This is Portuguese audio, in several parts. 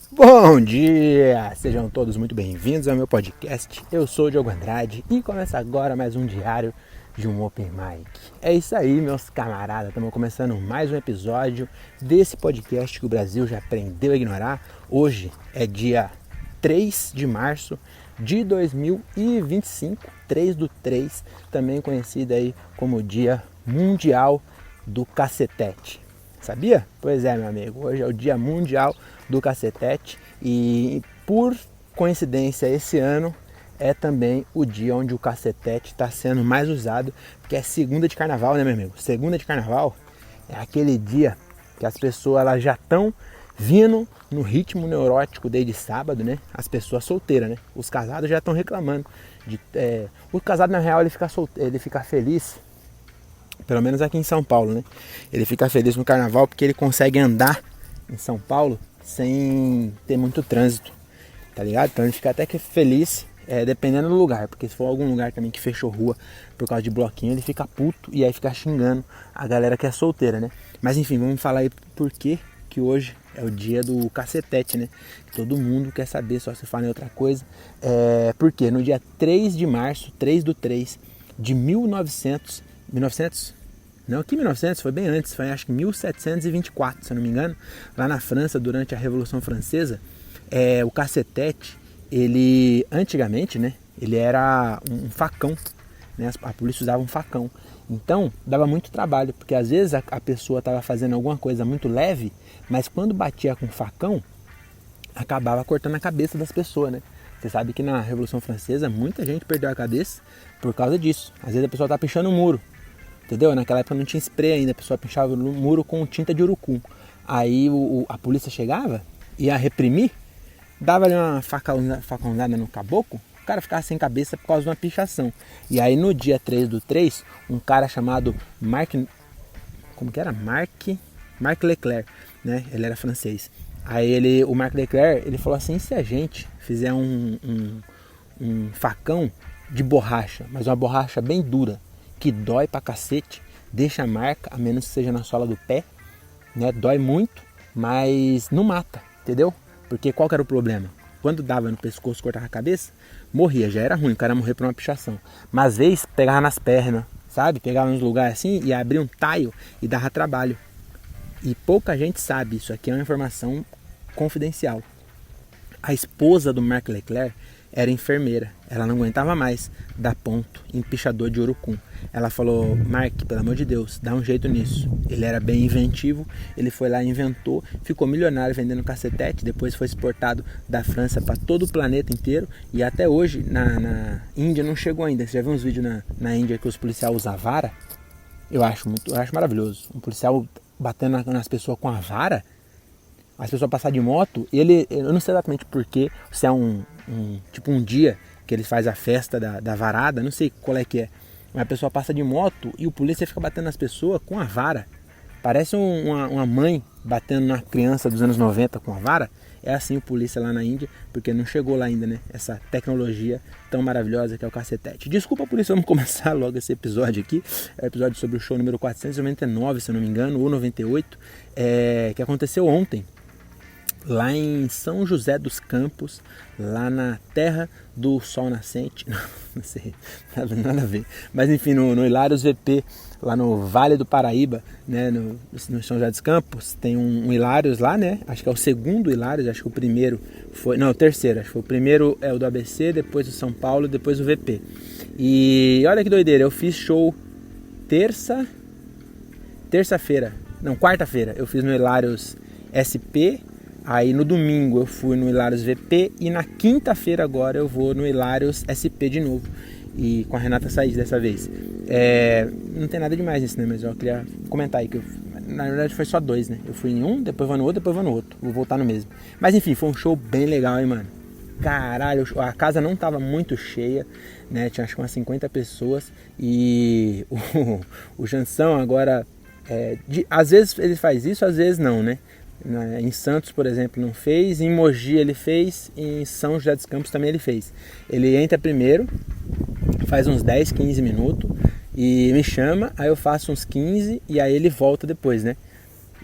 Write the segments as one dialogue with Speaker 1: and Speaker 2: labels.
Speaker 1: Bom dia! Sejam todos muito bem-vindos ao meu podcast. Eu sou o Diogo Andrade e começa agora mais um diário de um Open Mic. É isso aí, meus camaradas. Estamos começando mais um episódio desse podcast que o Brasil já aprendeu a ignorar. Hoje é dia 3 de março de 2025, 3/3, também conhecido aí como Dia Mundial do Cacetete. Sabia? Pois é, meu amigo. Hoje é o Dia Mundial do Cacetete e, por coincidência, esse ano é também o dia onde o cacetete está sendo mais usado, porque é segunda de carnaval, né, meu amigo? Segunda de carnaval é aquele dia que as pessoas elas já estão vindo no ritmo neurótico desde sábado, né? As pessoas solteiras, né? Os casados já estão reclamando. O casado, na real, ele fica feliz. Pelo menos aqui em São Paulo, né? Ele fica feliz no carnaval porque ele consegue andar em São Paulo sem ter muito trânsito, tá ligado? Então ele fica até que feliz, dependendo do lugar. Porque se for algum lugar também que fechou rua por causa de bloquinho, ele fica puto e aí fica xingando a galera que é solteira, né? Mas enfim, vamos falar aí por que hoje é o dia do cacetete, né? Todo mundo quer saber, só se fala em outra coisa. Porque no dia 3 de março, 3/3 de 1900... Não, que 1900, foi bem antes, foi acho que 1724, se eu não me engano, lá na França, durante a Revolução Francesa, o cacetete, ele, antigamente, né, ele era um facão, né, a polícia usava um facão, então dava muito trabalho, porque às vezes a pessoa estava fazendo alguma coisa muito leve, mas quando batia com o facão, acabava cortando a cabeça das pessoas, né. Você sabe que na Revolução Francesa muita gente perdeu a cabeça por causa disso. Às vezes a pessoa está pichando um muro, entendeu? Naquela época não tinha spray ainda, a pessoa pinchava o muro com tinta de urucum. Aí a polícia chegava, ia reprimir, dava-lhe uma facãozada no caboclo, o cara ficava sem cabeça por causa de uma pichação. E aí no dia 3/3, um cara chamado Marc Leclerc, né? Ele era francês. Aí o Marc Leclerc, ele falou assim, se a gente fizer um facão de borracha, mas uma borracha bem dura, que dói pra cacete, deixa a marca, a menos que seja na sola do pé, né? Dói muito, mas não mata, entendeu? Porque qual que era o problema? Quando dava no pescoço, cortava a cabeça, morria, já era ruim, o cara morrer por uma pichação. Mas às vezes pegava nas pernas, sabe? Pegava nos lugares assim e abria um taio e dava trabalho. E pouca gente sabe, isso aqui é uma informação confidencial. A esposa do Marc Leclerc era enfermeira, ela não aguentava mais dar ponto em pichador de urucum. Ela falou, Marc, pelo amor de Deus, dá um jeito nisso. Ele era bem inventivo, ele foi lá e inventou, ficou milionário vendendo cacetete, depois foi exportado da França para todo o planeta inteiro e até hoje na Índia não chegou ainda. Você já viu uns vídeos na Índia que os policiais usam vara? Eu acho maravilhoso. Um policial batendo nas pessoas com a vara, as pessoas passar de moto, eu não sei exatamente porquê, se é tipo um dia que ele faz a festa da varada, não sei qual é que é, mas a pessoa passa de moto e o polícia fica batendo nas pessoas com a vara, parece uma mãe batendo na criança dos anos 90 com a vara. É assim o polícia lá na Índia, porque não chegou lá ainda, né, essa tecnologia tão maravilhosa que é o cacetete. Desculpa por isso, vamos começar logo esse episódio aqui, é o episódio sobre o show número 499, se eu não me engano, ou 98, que aconteceu ontem, lá em São José dos Campos, lá na terra do sol nascente, não sei, nada a ver, mas enfim, no Hilários VP, lá no Vale do Paraíba, né, no São José dos Campos, tem um Hilários lá, né, acho que é o segundo Hilários, acho que o primeiro foi, não, o terceiro, acho que foi o primeiro é o do ABC, depois o São Paulo, depois o VP, e olha que doideira, eu fiz show quarta-feira, eu fiz no Hilários SP. Aí no domingo eu fui no Hilários VP e na quinta-feira agora eu vou no Hilários SP de novo. E com a Renata Said dessa vez. Não tem nada demais nisso, né? Mas eu queria comentar aí que na verdade foi só 2, né? Eu fui em um, depois vou no outro, depois vou no outro. Vou voltar no mesmo. Mas enfim, foi um show bem legal, hein, mano? Caralho, a casa não tava muito cheia, né? Tinha acho que umas 50 pessoas. E o Jansão agora... às vezes ele faz isso, às vezes não, né? Em Santos, por exemplo, não fez, em Mogi ele fez, em São José dos Campos também ele fez. Ele entra primeiro, faz uns 10, 15 minutos e me chama, aí eu faço uns 15 e aí ele volta depois, né?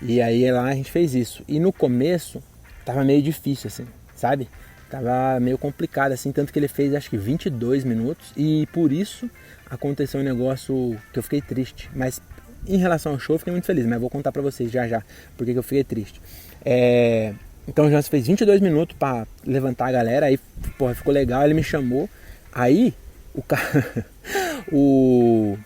Speaker 1: E aí lá a gente fez isso. E no começo tava meio difícil, assim, sabe? Tava meio complicado, assim, tanto que ele fez acho que 22 minutos e por isso aconteceu um negócio que eu fiquei triste. Mas em relação ao show eu fiquei muito feliz, mas eu vou contar pra vocês já porque que eu fiquei triste. Então o Jansen fez 22 minutos pra levantar a galera, aí porra, ficou legal, ele me chamou. Aí o cara, o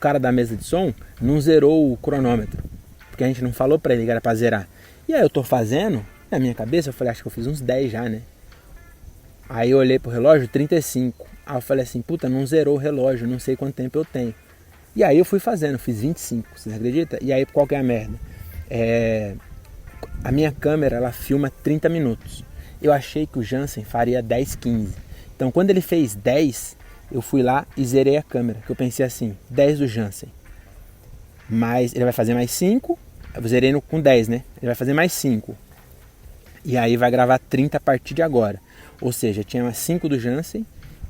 Speaker 1: cara da mesa de som não zerou o cronômetro, porque a gente não falou pra ele que era pra zerar. E aí eu tô fazendo, na minha cabeça eu falei, acho que eu fiz uns 10 já, né? Aí eu olhei pro relógio, 35. Aí eu falei assim, puta, não zerou o relógio, não sei quanto tempo eu tenho. E aí eu fui fazendo, fiz 25, vocês acreditam? E aí qual que é a merda? A minha câmera, ela filma 30 minutos. Eu achei que o Jansen faria 10, 15. Então quando ele fez 10, eu fui lá e zerei a câmera. Que eu pensei assim, 10 do Jansen. Mas ele vai fazer mais 5, eu zerei com 10, né? Ele vai fazer mais 5. E aí vai gravar 30 a partir de agora. Ou seja, tinha mais 5 do Jansen,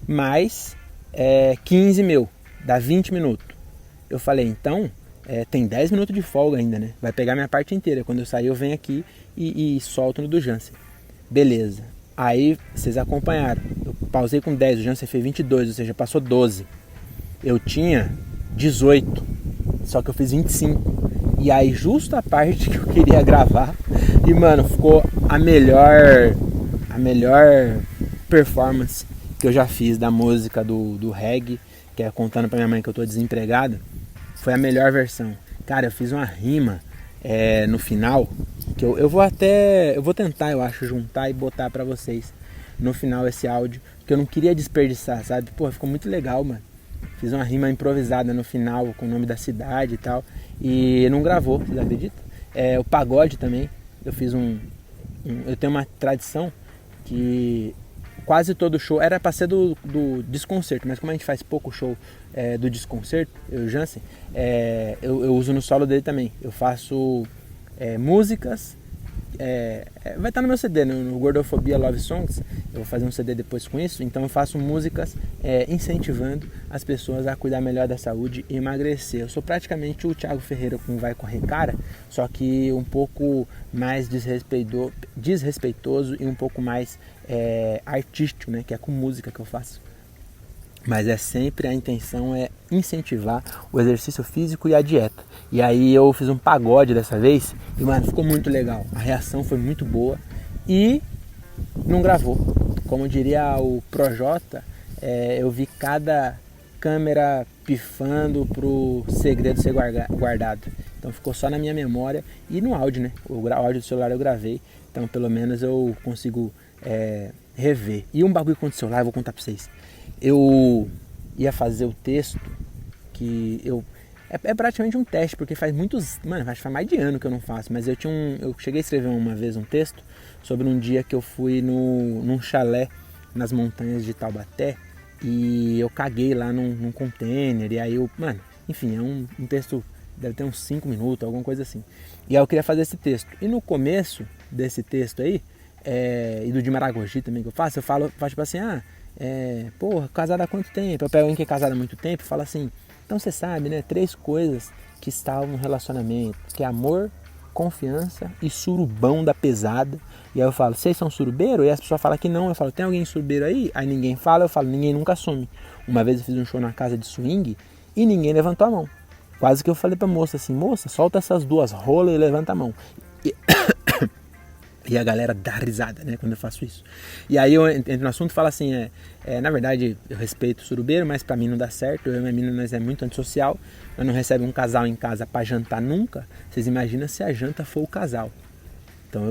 Speaker 1: mais 15 meu, dá 20 minutos. Eu falei, então, tem 10 minutos de folga ainda, né? Vai pegar minha parte inteira. Quando eu sair, eu venho aqui e solto no do Jansen. Beleza. Aí, vocês acompanharam. Eu pausei com 10, o Jansen fez 22, ou seja, passou 12. Eu tinha 18, só que eu fiz 25. E aí, justo a parte que eu queria gravar, e, mano, ficou a melhor performance que eu já fiz da música do reggae, que é contando pra minha mãe que eu tô desempregado. Foi a melhor versão. Cara, eu fiz uma rima no final, que eu vou tentar, eu acho, juntar e botar pra vocês no final esse áudio, que eu não queria desperdiçar, sabe? Pô, ficou muito legal, mano. Fiz uma rima improvisada no final, com o nome da cidade e tal, e não gravou, vocês acreditam? O pagode também, eu fiz eu tenho uma tradição que quase todo show, era pra ser do desconcerto, mas como a gente faz pouco show do desconcerto, eu e o Jansen, eu uso no solo dele também. Eu faço músicas, vai estar no meu CD, no Gordofobia Love Songs, eu vou fazer um CD depois com isso, então eu faço músicas incentivando as pessoas a cuidar melhor da saúde e emagrecer. Eu sou praticamente o Thiago Ferreira com Vai Correr Cara, só que um pouco mais desrespeitoso e um pouco mais artístico, né, que é com música que eu faço. Mas sempre a intenção é incentivar o exercício físico e a dieta. E aí eu fiz um pagode dessa vez e, mano, ficou muito legal. A reação foi muito boa e não gravou. Como diria o Projota, eu vi cada câmera pifando pro segredo ser guardado. Então ficou só na minha memória e no áudio, né? O áudio do celular eu gravei, então pelo menos eu consigo rever. E um bagulho que aconteceu lá, eu vou contar pra vocês. Eu ia fazer o texto que eu... É praticamente um teste, porque faz muitos... Mano, acho que faz mais de ano que eu não faço, mas eu cheguei a escrever uma vez um texto sobre um dia que eu fui num chalé nas montanhas de Taubaté e eu caguei lá num container, e aí mano, enfim, é um texto, deve ter uns 5 minutos, alguma coisa assim. E aí eu queria fazer esse texto. E no começo desse texto aí, e do de Maragogi também que eu faço tipo assim, porra, casado há quanto tempo? Eu pego alguém que é casado há muito tempo e falo assim, então você sabe, né, 3 coisas que estavam no relacionamento, que é amor, confiança e surubão da pesada. E aí eu falo, vocês são surubeiro? E as pessoas falam que não. Eu falo, tem alguém surubeiro aí? Aí ninguém fala, eu falo, ninguém nunca some. Uma vez eu fiz um show na casa de swing e ninguém levantou a mão. Quase que eu falei pra moça assim, moça, solta essas 2 rolas e levanta a mão. E a galera dá risada, né, quando eu faço isso. E aí eu entro no assunto e falo assim, na verdade eu respeito o surubeiro, mas pra mim não dá certo. Eu e minha menina, nós é muito antissocial. Nós não recebemos um casal em casa pra jantar nunca. Vocês imaginam se a janta for o casal. Então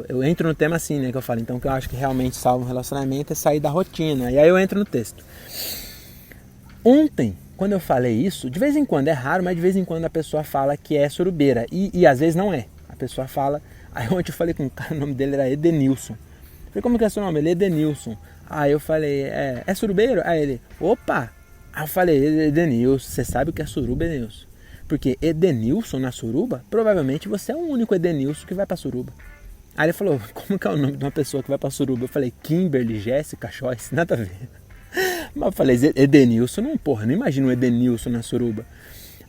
Speaker 1: eu entro no tema assim, né, que eu falo. Então o que eu acho que realmente salva um relacionamento é sair da rotina. E aí eu entro no texto. Ontem, quando eu falei isso, de vez em quando, é raro, mas de vez em quando a pessoa fala que é surubeira. E às vezes não é. A pessoa fala... Aí ontem eu falei com o cara, o nome dele era Edenilson. Eu falei, como que é seu nome? Ele é Edenilson. Aí eu falei, é surubeiro? Aí ele, opa! Aí eu falei, Edenilson, você sabe o que é suruba, Edenilson? Porque Edenilson na suruba, provavelmente você é o único Edenilson que vai pra suruba. Aí ele falou, como que é o nome de uma pessoa que vai pra suruba? Eu falei, Kimberly, Jéssica, Joyce, nada a ver. Mas eu falei, Edenilson, não, porra, não imagino um Edenilson na suruba.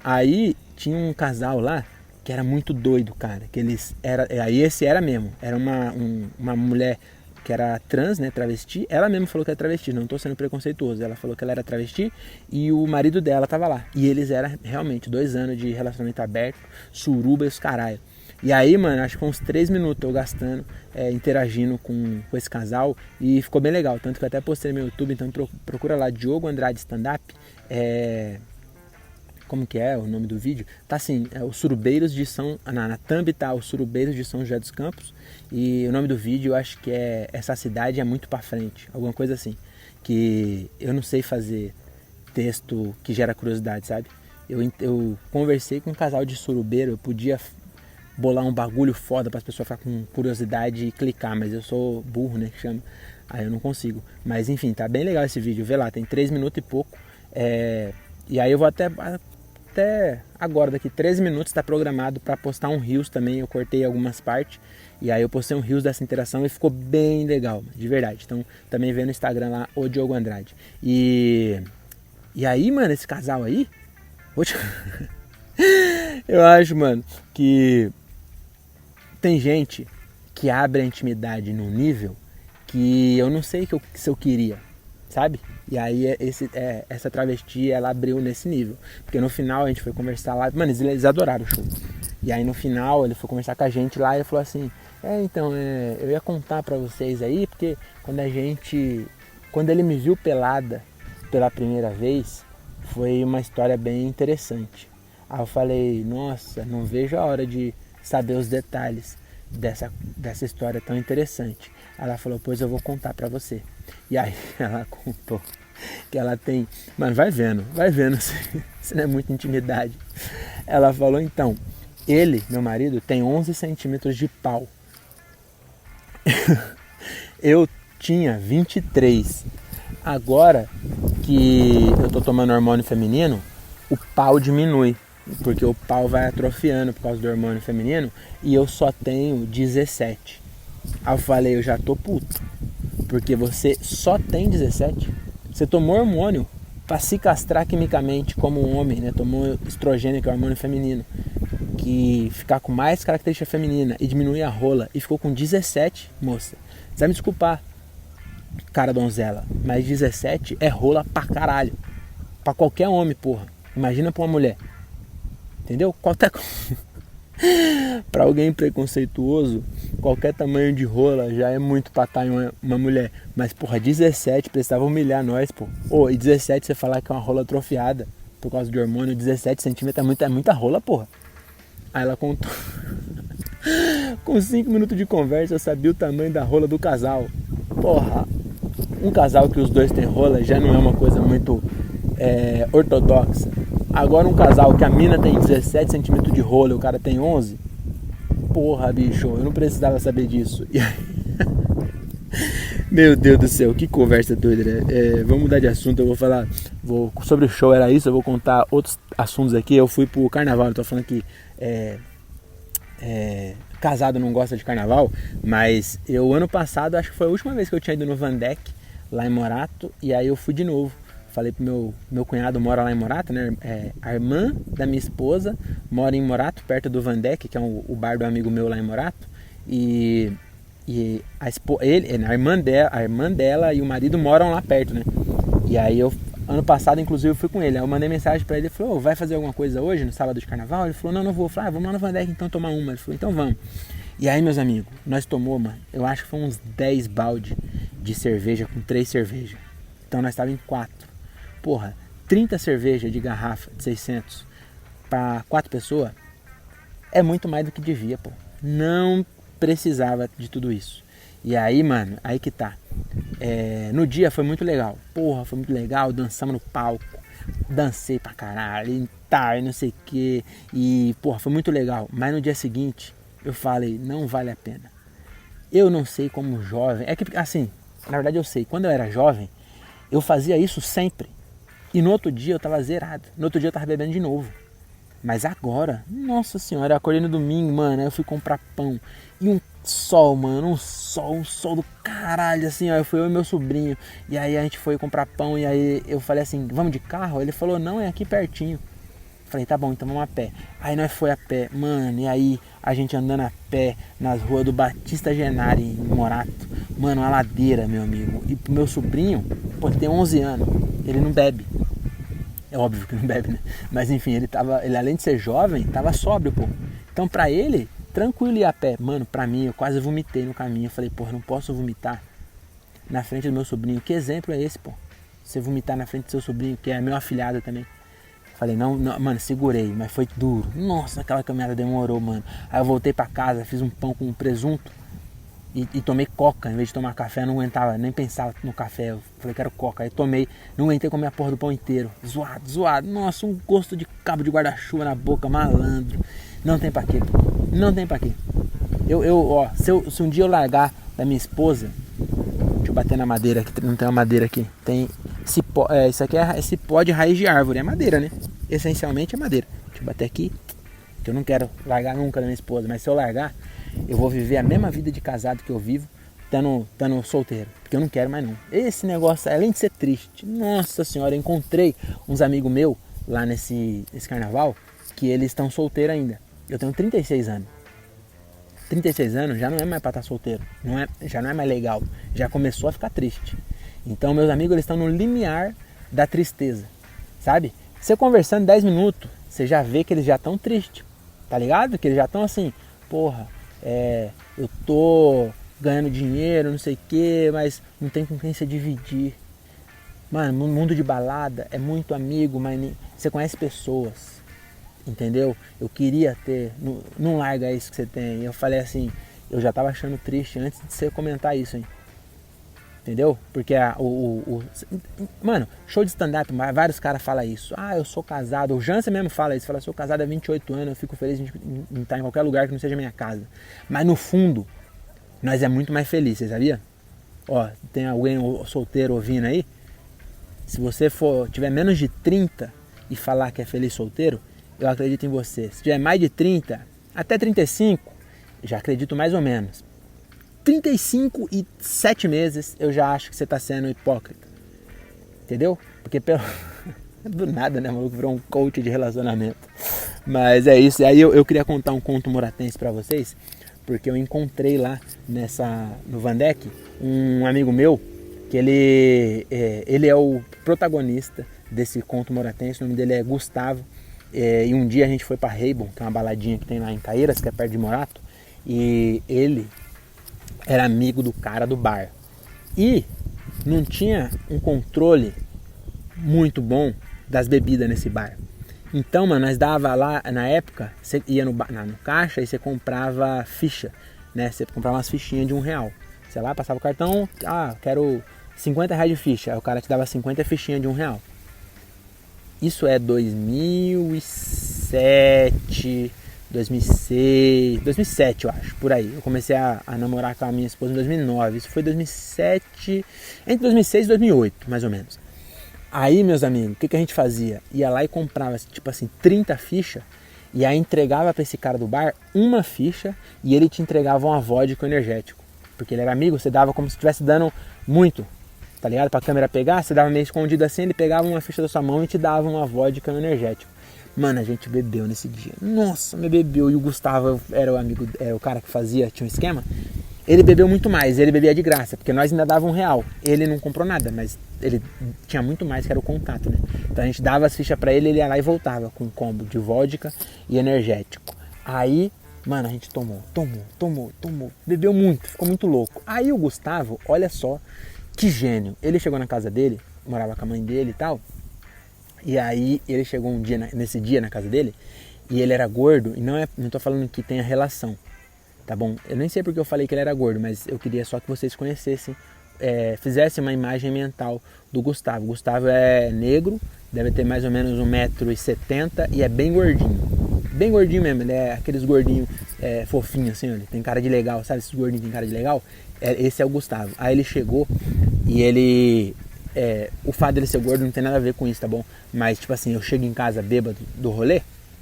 Speaker 1: Aí tinha um casal lá, que era muito doido, cara. Que eles aí esse era mesmo. Era uma mulher que era trans, né, travesti. Ela mesma falou que era travesti, não tô sendo preconceituoso. Ela falou que ela era travesti e o marido dela tava lá. E eles eram realmente 2 anos de relacionamento aberto, suruba e os caralho. E aí, mano, acho que uns 3 minutos eu gastando, interagindo com esse casal. E ficou bem legal. Tanto que eu até postei no meu YouTube, então procura lá, Diogo Andrade Stand-Up. Como que é o nome do vídeo? Tá assim, os Surubeiros de São... Na thumb tá os Surubeiros de São José dos Campos. E o nome do vídeo eu acho que é Essa Cidade é Muito Pra Frente. Alguma coisa assim. Que eu não sei fazer texto que gera curiosidade, sabe? Eu conversei com um casal de surubeiro, eu podia bolar um bagulho foda para as pessoas ficar com curiosidade e clicar, mas eu sou burro, né, que chama. Aí eu não consigo. Mas enfim, tá bem legal esse vídeo. Vê lá, tem 3 minutos e pouco. E aí eu vou até agora, daqui 13 minutos, está programado para postar um Reels também. Eu cortei algumas partes e aí eu postei um Reels dessa interação e ficou bem legal, de verdade. Então também vê no Instagram lá, o Diogo Andrade. E aí, mano, esse casal aí, eu acho, mano, que tem gente que abre a intimidade num nível que eu não sei se eu queria, sabe? E aí essa travesti, ela abriu nesse nível. Porque no final a gente foi conversar lá, mano, eles adoraram o show. E aí no final ele foi conversar com a gente lá e ele falou assim, eu ia contar pra vocês aí, porque quando ele me viu pelada pela primeira vez, foi uma história bem interessante. Aí eu falei, nossa, não vejo a hora de saber os detalhes dessa história tão interessante. Ela falou, pois eu vou contar pra você. E aí ela contou que ela tem... Mano, vai vendo se não é muita intimidade. Ela falou, então, ele, meu marido, tem 11 centímetros de pau. Eu tinha 23. Agora que eu tô tomando hormônio feminino, o pau diminui. Porque o pau vai atrofiando por causa do hormônio feminino. E eu só tenho 17. Aí eu falei, eu já tô puto. Porque você só tem 17. Você tomou hormônio para se castrar quimicamente como um homem, né? Tomou estrogênio, que é o hormônio feminino, que ficar com mais característica feminina e diminuir a rola. E ficou com 17, moça. Você vai me desculpar, cara donzela, mas 17 é rola pra caralho. Pra qualquer homem, porra. Imagina pra uma mulher. Entendeu? Pra alguém preconceituoso, qualquer tamanho de rola já é muito pra estar em uma mulher. Mas, porra, 17 precisava humilhar nós, pô. E 17 você falar que é uma rola atrofiada por causa de hormônio, 17 centímetros é muita rola, porra. Aí ela contou. Com 5 minutos de conversa eu sabia o tamanho da rola do casal. Porra, um casal que os dois têm rola já não é uma coisa muito ortodoxa. Agora um casal que a mina tem 17 centímetros de rola e o cara tem 11. Porra, bicho, eu não precisava saber disso. Meu Deus do céu, que conversa doida, né? Vamos mudar de assunto, eu vou falar sobre o show, era isso, eu vou contar outros assuntos aqui. Eu fui pro carnaval, eu tô falando que casado não gosta de carnaval, mas eu ano passado, acho que foi a última vez que eu tinha ido no Vandeck, lá em Morato, e aí eu fui de novo. Falei pro meu cunhado, mora lá em Morato, né? A irmã da minha esposa mora em Morato, perto do Vandeck, que é o bar do amigo meu lá em Morato. E a irmã dela e o marido moram lá perto, né? E aí ano passado, inclusive, eu fui com ele. Aí eu mandei mensagem pra ele, ele falou, vai fazer alguma coisa hoje, no sábado de carnaval? Ele falou, não vou. Eu falei, vamos lá no Vandeck então tomar uma. Ele falou, então vamos. E aí, meus amigos, nós tomamos, mano, eu acho que foi uns 10 balde de cerveja com 3 cervejas. Então nós estávamos em 4. Porra, 30 cerveja de garrafa de 600 para 4 pessoas é muito mais do que devia, pô. Não precisava de tudo isso. E aí, mano, aí que tá. No dia foi muito legal. Porra, foi muito legal. Dançamos no palco. Dancei pra caralho. E não sei o que. E, porra, foi muito legal. Mas no dia seguinte, eu falei, não vale a pena. Eu não sei como jovem. É que, assim, na verdade eu sei. Quando eu era jovem, eu fazia isso sempre. E no outro dia eu tava zerado. No outro dia eu tava bebendo de novo. Mas agora, nossa senhora, eu acordei no domingo, mano, aí eu fui comprar pão. E um sol, mano, um sol do caralho, assim, ó. Eu e meu sobrinho. E aí a gente foi comprar pão e aí eu falei assim, vamos de carro? Ele falou, não, é aqui pertinho. Falei, tá bom, então vamos a pé. Aí nós foi a pé, mano, e aí a gente andando a pé nas ruas do Batista Genari, em Morato. Mano, uma ladeira, meu amigo. E pro meu sobrinho, pô, ele tem 11 anos, ele não bebe. É óbvio que não bebe, né? Mas enfim, ele além de ser jovem, tava sóbrio, pô. Então pra ele, tranquilo ir a pé. Mano, pra mim, eu quase vomitei no caminho. Eu falei, porra, não posso vomitar na frente do meu sobrinho. Que exemplo é esse, pô? Você vomitar na frente do seu sobrinho, que é meu afilhado também. Falei, não, mano, segurei, mas foi duro. Nossa, aquela caminhada demorou, mano. Aí eu voltei pra casa, fiz um pão com presunto e tomei coca. Em vez de tomar café, eu não aguentava, nem pensava no café. Eu falei, quero coca. Aí tomei, não aguentei comer a porra do pão inteiro. Zoado. Nossa, um gosto de cabo de guarda-chuva na boca, malandro. Não tem pra quê, pô. Não tem pra quê. Ó, se um dia eu largar da minha esposa, deixa eu bater na madeira, que não tem uma madeira aqui. Tem cipó, isso aqui é cipó de raiz de árvore, é madeira, né? Essencialmente é madeira. Deixa eu bater aqui, que eu não quero largar nunca da minha esposa, mas se eu largar, eu vou viver a mesma vida de casado que eu vivo, estando solteiro, porque eu não quero mais não. Esse negócio, além de ser triste, nossa senhora, eu encontrei uns amigos meus lá nesse carnaval, que eles estão solteiros ainda. Eu tenho 36 anos. 36 anos já não é mais pra estar solteiro, já não é mais legal, já começou a ficar triste. Então meus amigos, eles estão no limiar da tristeza, sabe? Você conversando 10 minutos, você já vê que eles já estão tristes, tá ligado? Que eles já estão assim, porra, eu tô ganhando dinheiro, não sei o que, mas não tem com quem você dividir. Mano, no mundo de balada é muito amigo, mas você conhece pessoas. Entendeu? Eu queria ter, não larga isso que você tem. Eu falei assim, eu já tava achando triste antes de você comentar isso, hein? Entendeu? Porque mano, show de stand-up, vários caras falam isso. Ah, eu sou casado. O Jansen mesmo fala isso. Fala, sou casado há 28 anos, eu fico feliz em estar em qualquer lugar que não seja minha casa. Mas no fundo, nós é muito mais feliz, você sabia? Ó, tem alguém solteiro ouvindo aí? Se você tiver menos de 30 e falar que é feliz solteiro, eu acredito em você. Se tiver mais de 30, até 35, já acredito mais ou menos. 35 e 7 meses, eu já acho que você está sendo hipócrita. Entendeu? Porque do nada, né, maluco? Virou um coach de relacionamento. Mas é isso. Aí eu queria contar um conto moratense para vocês, porque eu encontrei lá no Vandeck um amigo meu, que ele é o protagonista desse conto moratense. O nome dele é Gustavo. E um dia a gente foi para Reibon, que é uma baladinha que tem lá em Caeiras, que é perto de Morato, e ele era amigo do cara do bar e não tinha um controle muito bom das bebidas nesse bar. Então, mano, nós dava lá, na época, você ia no caixa e você comprava ficha, né? Você comprava umas fichinhas de R$1. Sei lá, passava o cartão, quero R$50 de ficha, aí o cara te dava 50 fichinhas de R$1. Isso é 2007, 2006, 2007 eu acho, por aí. Eu comecei a namorar com a minha esposa em 2009, isso foi 2007, entre 2006 e 2008, mais ou menos. Aí, meus amigos, o que a gente fazia? Ia lá e comprava, tipo assim, 30 fichas, e aí entregava para esse cara do bar uma ficha, e ele te entregava uma vodka energético. Porque ele era amigo, você dava como se estivesse dando muito, tá ligado? Pra câmera pegar, você dava meio escondido assim, ele pegava uma ficha da sua mão e te dava uma vodka energético. Mano, a gente bebeu nesse dia. Nossa, me bebeu. E o Gustavo era o cara que tinha um esquema. Ele bebeu muito mais, ele bebia de graça, porque nós ainda dava R$1. Ele não comprou nada, mas ele tinha muito mais, que era o contato, né? Então a gente dava as fichas pra ele, ele ia lá e voltava com um combo de vodka e energético. Aí, mano, a gente tomou. Bebeu muito, ficou muito louco. Aí o Gustavo, olha só, que gênio. Ele chegou na casa dele, morava com a mãe dele e tal. E aí ele chegou nesse dia na casa dele, e ele era gordo, e não tô falando que tenha relação, tá bom? Eu nem sei porque eu falei que ele era gordo, mas eu queria só que vocês conhecessem, fizessem uma imagem mental do Gustavo. O Gustavo é negro, deve ter mais ou menos 1,70 m e é bem gordinho. Bem gordinho mesmo, ele é aqueles gordinhos fofinhos assim, ele tem cara de legal, sabe esses gordinhos que tem cara de legal? Esse é o Gustavo. Aí ele chegou e ele... o fato dele ser gordo não tem nada a ver com isso, tá bom? Mas tipo assim, eu chego em casa bêbado do rolê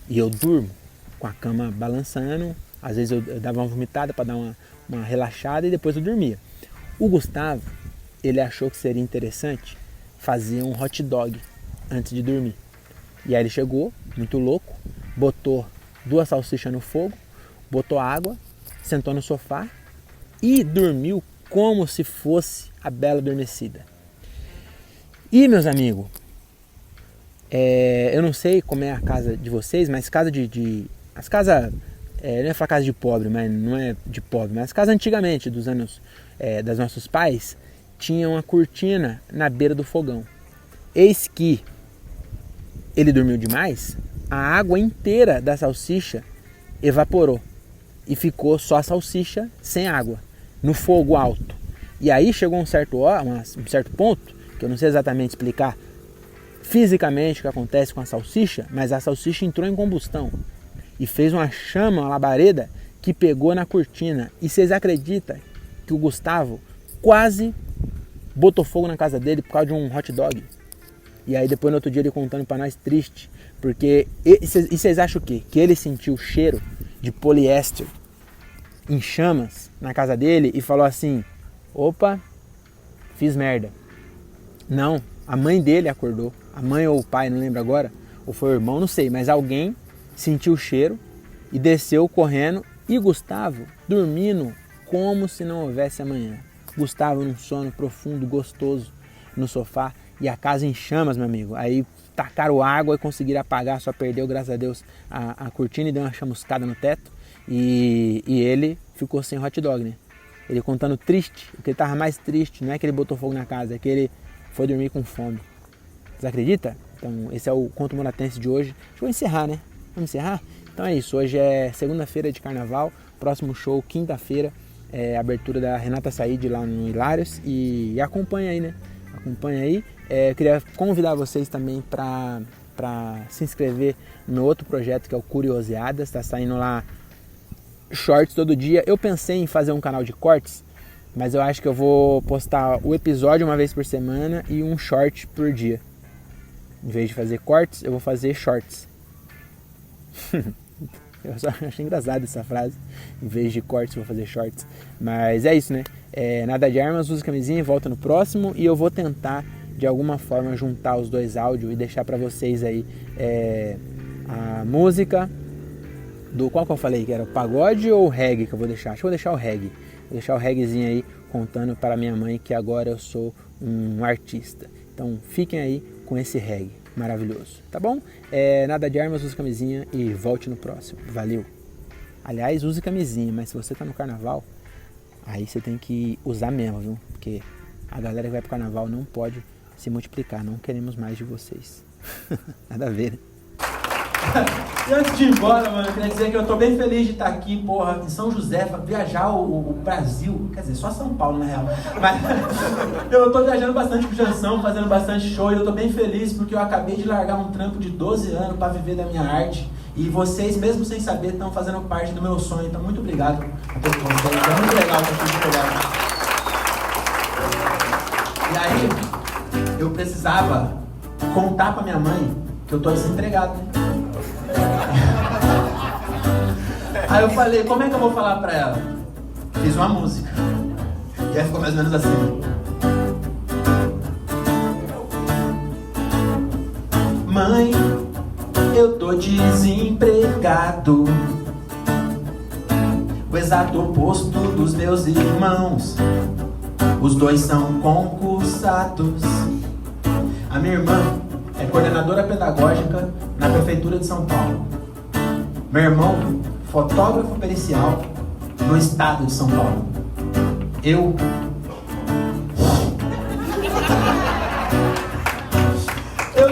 Speaker 1: e eu durmo com a cama balançando. Às vezes eu dava uma vomitada para dar uma relaxada e depois eu dormia. O Gustavo, ele achou que seria interessante fazer um hot dog antes de dormir. E aí ele chegou, muito louco, botou 2 salsichas no fogo, botou água, sentou no sofá e dormiu como se fosse a Bela Adormecida. E, meus amigos, eu não sei como é a casa de vocês, mas casa as casas, não é falar casa de pobre, mas não é de pobre, mas as casas antigamente, dos anos dos nossos pais, tinha uma cortina na beira do fogão. Eis que ele dormiu demais, a água inteira da salsicha evaporou e ficou só a salsicha sem água, no fogo alto. E aí chegou um certo ponto, que eu não sei exatamente explicar fisicamente o que acontece com a salsicha, mas a salsicha entrou em combustão e fez uma chama, uma labareda que pegou na cortina. E vocês acreditam que o Gustavo quase botou fogo na casa dele por causa de um hot dog? E aí depois no outro dia ele contando pra nós triste, porque e vocês acham o quê? Que ele sentiu o cheiro de poliéster em chamas na casa dele e falou assim: opa, fiz merda. Não, a mãe dele acordou, a mãe ou o pai, não lembro agora, ou foi o irmão, não sei, mas alguém sentiu o cheiro e desceu correndo, e Gustavo dormindo como se não houvesse amanhã. Gustavo num sono profundo, gostoso, no sofá, e a casa em chamas, meu amigo. Aí tacaram água e conseguiram apagar, só perdeu, graças a Deus, a cortina e deu uma chamuscada no teto. E ele ficou sem hot dog, né? Ele contando triste, o que ele tava mais triste, não é que ele botou fogo na casa, é que ele foi dormir com fome. Vocês acreditam? Então esse é o Conto Moratense de hoje. Deixa eu encerrar, né? Vamos encerrar? Então é isso, hoje é segunda-feira de carnaval, próximo show, quinta-feira, abertura da Renata Said lá no Hilários, e acompanha aí, né? Acompanha aí. Eu queria convidar vocês também para se inscrever no outro projeto que é o Curioseadas, tá saindo lá shorts todo dia. Eu pensei em fazer um canal de cortes, mas eu acho que eu vou postar o episódio uma vez por semana e um short por dia. Em vez de fazer cortes, eu vou fazer shorts. Eu só achei engraçada essa frase. Em vez de cortes, eu vou fazer shorts. Mas é isso, né? Nada de armas, usa camisinha e volta no próximo. E eu vou tentar, de alguma forma, juntar os dois áudios e deixar pra vocês aí a música do... Qual que eu falei? Que era o pagode ou o reggae que eu vou deixar? Acho que eu vou deixar o reggae. Vou deixar o reggaezinho aí, contando para minha mãe que agora eu sou um artista. Então fiquem aí com esse reggae maravilhoso, tá bom? Nada de armas, use camisinha e volte no próximo. Valeu! Aliás, use camisinha, mas se você tá no carnaval, aí você tem que usar mesmo, viu? Porque a galera que vai pro carnaval não pode se multiplicar, não queremos mais de vocês. Nada a ver, né?
Speaker 2: E antes de ir embora, mano, eu queria dizer que eu tô bem feliz de estar aqui, porra, em São José, pra viajar o Brasil, quer dizer, só São Paulo, na real. Mas eu tô viajando bastante com o Jansão, fazendo bastante show, e eu tô bem feliz porque eu acabei de largar um trampo de 12 anos pra viver da minha arte. E vocês, mesmo sem saber, estão fazendo parte do meu sonho. Então, muito obrigado a todos vocês. É muito legal que eu fiz E aí, eu precisava contar pra minha mãe que eu tô desempregado, né? Aí eu falei, como é que eu vou falar pra ela? Fiz uma música. E aí ficou mais ou menos assim. Mãe, eu tô desempregado, o exato oposto dos meus irmãos. Os dois são concursados. A minha irmã é coordenadora pedagógica na Prefeitura de São Paulo. Meu irmão, fotógrafo pericial no estado de São Paulo. Eu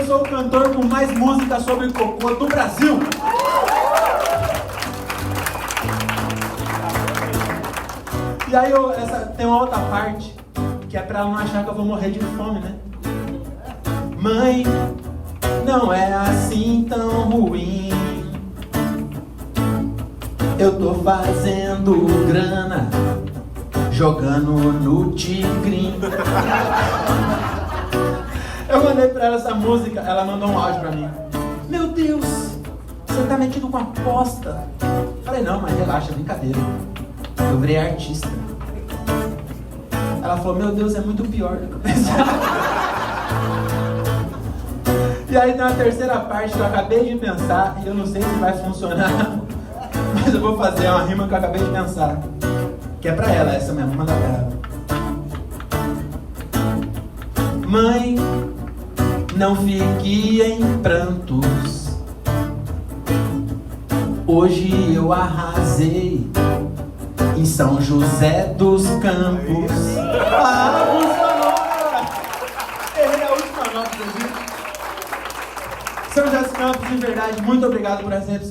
Speaker 2: sou o cantor com mais música sobre cocô do Brasil. E aí tem uma outra parte que é pra ela não achar que eu vou morrer de fome, né? Mãe, não é assim tão ruim. Eu tô fazendo grana, jogando no Tigrinho. Eu mandei pra ela essa música, ela mandou um áudio pra mim. Meu Deus, você tá metido com aposta. Falei, não, mas relaxa, brincadeira. Eu virei artista. Ela falou, meu Deus, é muito pior do que eu pensava. E aí tem uma terceira parte que eu acabei de pensar e eu não sei se vai funcionar, mas eu vou fazer uma rima que eu acabei de pensar. Que é pra ela essa mesmo, manda pra ela. Mãe, não fique em prantos. Hoje eu arrasei em São José dos Campos. Ah, funcionou! Errei a última nota, gente. São José dos Campos, de verdade, muito obrigado por essa recepção.